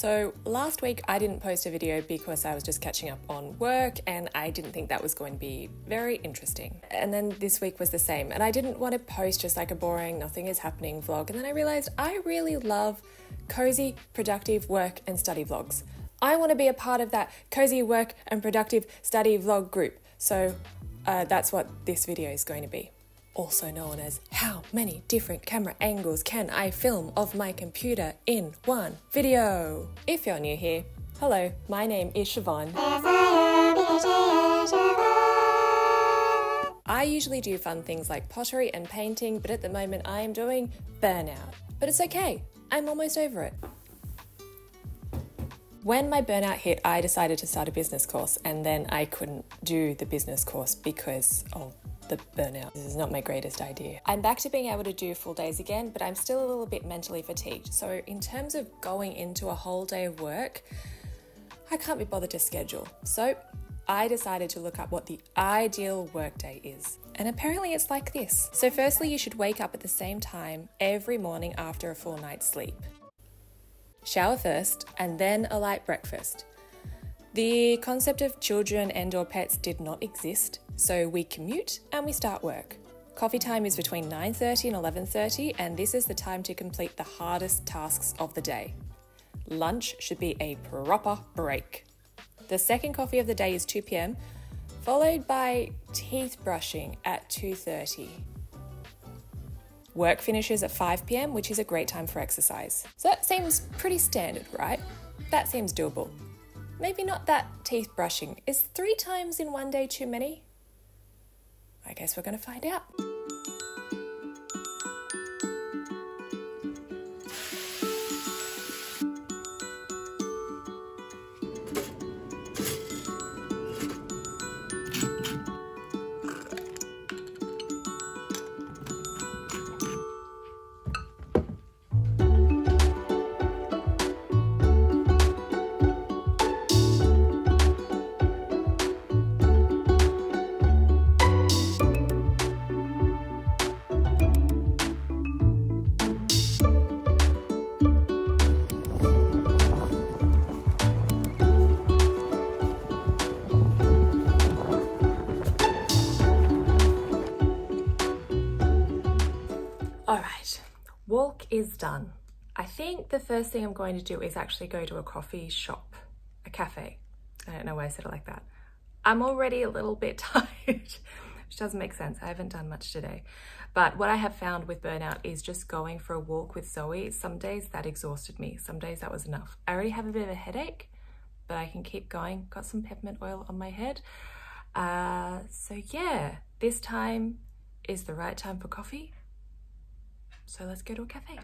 So last week I didn't post a video because I was just catching up on work and I didn't think that was going to be very interesting. And then this week was the same, and I didn't want to post just like a boring nothing is happening vlog, and then I realized I really love cozy, productive work and study vlogs. I want to be a part of that cozy work and productive study vlog group. So that's what this video is going to be. Also known as how many different camera angles can I film of my computer in one video? If you're new here, hello, my name is Siobhan. I usually do fun things like pottery and painting, but at the moment I am doing burnout. But it's okay, I'm almost over it. When my burnout hit, I decided to start a business course, and then I couldn't do the business course because of the burnout. This is not my greatest idea. I'm back to being able to do full days again, but I'm still a little bit mentally fatigued. So in terms of going into a whole day of work, I can't be bothered to schedule. So I decided to look up what the ideal workday is. And apparently it's like this. So firstly, you should wake up at the same time every morning after a full night's sleep. Shower first, and then a light breakfast. The concept of children and/or pets did not exist, so we commute and we start work. Coffee time is between 9:30 and 11:30, and this is the time to complete the hardest tasks of the day. Lunch should be a proper break. The second coffee of the day is 2 p.m, followed by teeth brushing at 2:30. Work finishes at 5 p.m, which is a great time for exercise. So that seems pretty standard, right? That seems doable. Maybe not that teeth brushing. Is 3 times in one day too many? I guess we're gonna find out. Alright, walk is done. I think the first thing I'm going to do is actually go to a coffee shop, a cafe. I don't know why I said it like that. I'm already a little bit tired, which doesn't make sense. I haven't done much today. But what I have found with burnout is just going for a walk with Zoe. Some days that exhausted me. Some days that was enough. I already have a bit of a headache, but I can keep going. Got some peppermint oil on my head. So yeah, this time is the right time for coffee. So let's go to a cafe.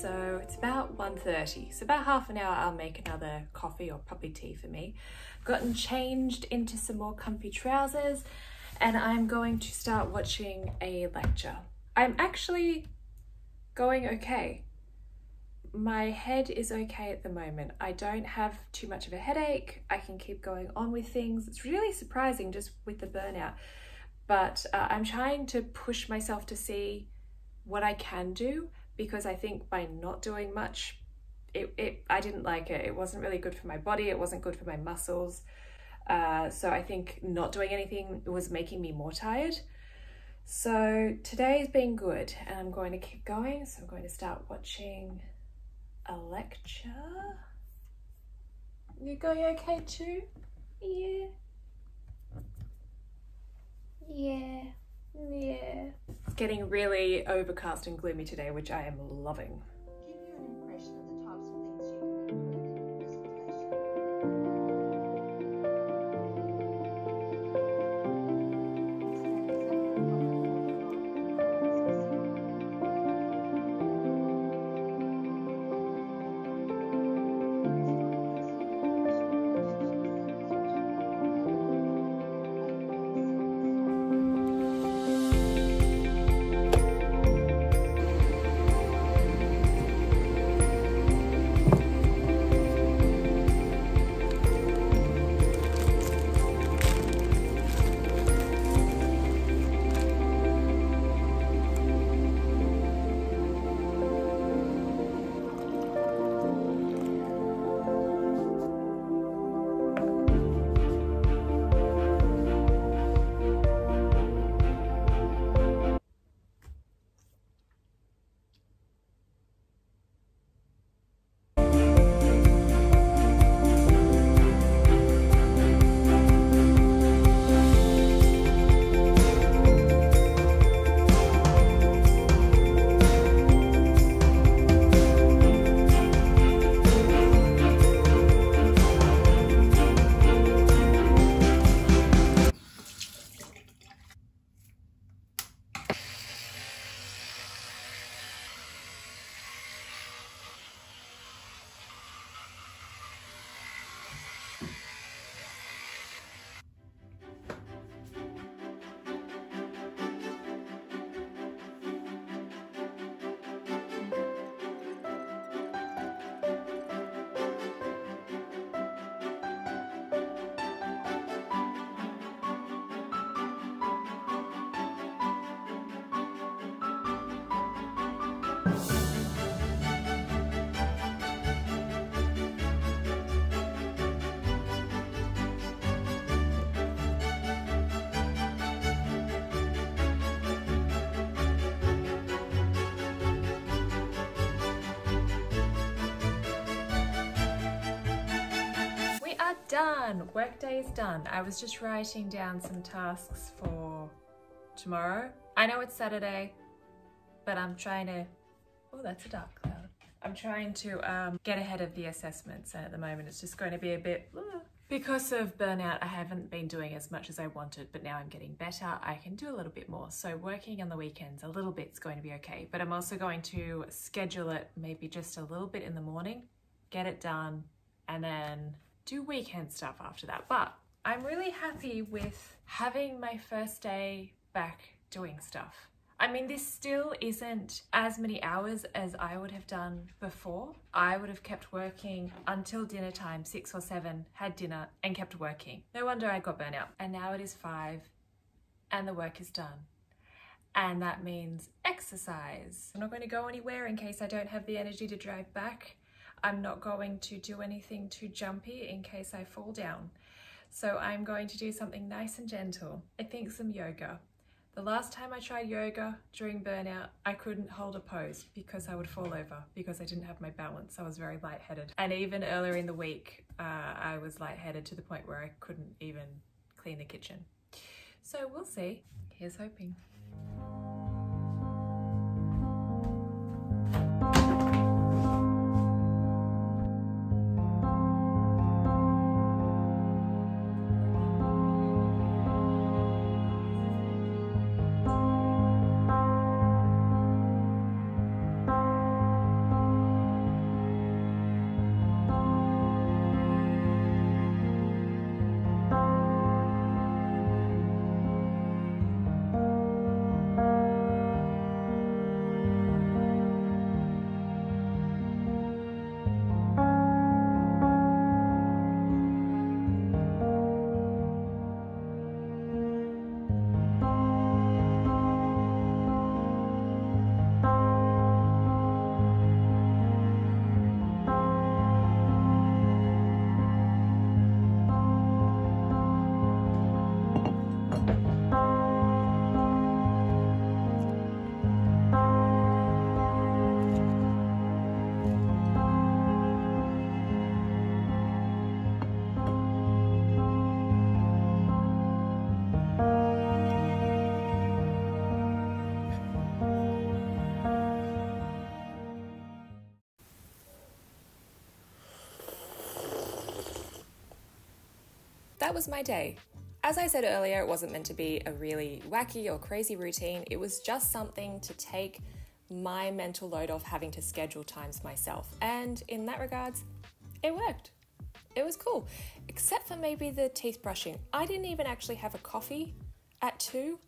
So it's about 1:30, so about half an hour I'll make another coffee or puppy tea for me. I've gotten changed into some more comfy trousers, and I'm going to start watching a lecture. I'm actually going okay. My head is okay at the moment. I don't have too much of a headache. I can keep going on with things. It's really surprising just with the burnout, but I'm trying to push myself to what I can do, because I think by not doing much, I didn't like it. It wasn't really good for my body. It wasn't good for my muscles. So I think not doing anything was making me more tired. So today's been good, and I'm going to keep going. So I'm going to start watching a lecture. You going okay too? Yeah. Yeah. Yeah. It's getting really overcast and gloomy today, which I am loving. Give you an impression of the types of things you can include in your presentation. Done. Workday is done. I was just writing down some tasks for tomorrow. I know it's Saturday, but I'm trying to... Oh, that's a dark cloud. I'm trying to get ahead of the assessments, and at the moment it's just going to be a bit... Because of burnout, I haven't been doing as much as I wanted, but now I'm getting better. I can do a little bit more. So working on the weekends, a little bit's going to be okay, but I'm also going to schedule it maybe just a little bit in the morning, get it done, and then do weekend stuff after that. But I'm really happy with having my first day back doing stuff. I mean, this still isn't as many hours as I would have done before. I would have kept working until dinner time, 6 or 7, had dinner and kept working. No wonder I got burnt out. And now it is 5 and the work is done. And that means exercise. I'm not going to go anywhere in case I don't have the energy to drive back. I'm not going to do anything too jumpy in case I fall down. So I'm going to do something nice and gentle. I think some yoga. The last time I tried yoga during burnout, I couldn't hold a pose because I would fall over because I didn't have my balance. I was very lightheaded. And even earlier in the week, I was lightheaded to the point where I couldn't even clean the kitchen. So we'll see. Here's hoping. that was my day. As I said earlier, it wasn't meant to be a really wacky or crazy routine. It was just something to take my mental load off having to schedule times myself. And in that regards, it worked. It was cool, except for maybe the teeth brushing. I didn't even actually have a coffee at 2,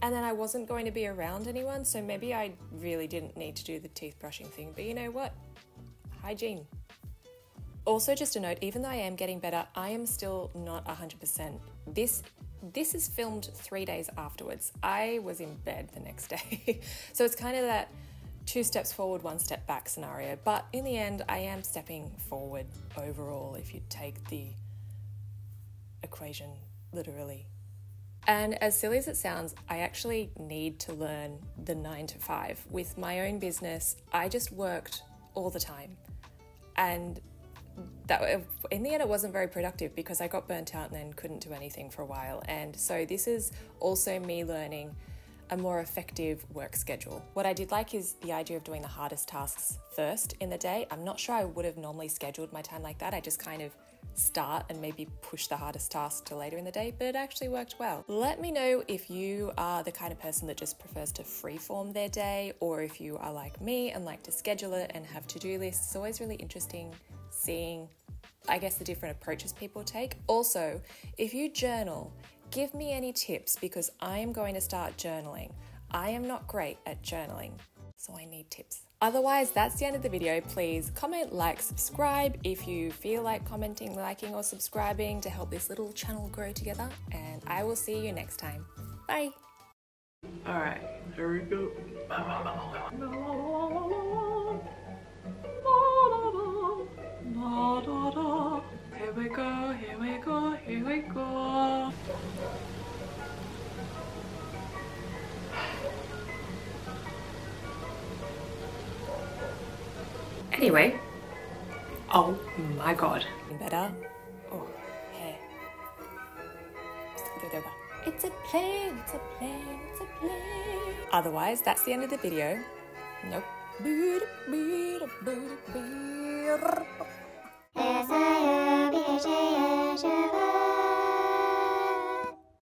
and then I wasn't going to be around anyone, so maybe I really didn't need to do the teeth brushing thing, but you know what? Hygiene. Also, just a note, even though I am getting better, I am still not 100%. This is filmed 3 days afterwards. I was in bed the next day. So it's kind of that 2 steps forward, 1 step back scenario. But in the end, I am stepping forward overall if you take the equation literally. And as silly as it sounds, I actually need to learn the 9 to 5. With my own business, I just worked all the time. And that, in the end, it wasn't very productive because I got burnt out and then couldn't do anything for a while. And so this is also me learning a more effective work schedule. What I did like is the idea of doing the hardest tasks first in the day. I'm not sure I would have normally scheduled my time like that. I just kind of start and maybe push the hardest task to later in the day, but it actually worked well. Let me know if you are the kind of person that just prefers to freeform their day, or if you are like me and like to schedule it and have to-do lists. It's always really interesting seeing, I guess, the different approaches people take. Also, if you journal, give me any tips because I am going to start journaling. I am not great at journaling, so I need tips. Otherwise, that's the end of the video. Please comment, like, subscribe if you feel like commenting, liking, or subscribing to help this little channel grow together. And I will see you next time. Bye. All right, here we go. Here we go, here we go, here we go. Anyway, oh my god. Better. Oh, hair. It's a plane, it's a plane, it's a plane. Otherwise, that's the end of the video. Nope. S-I-O-B-H-A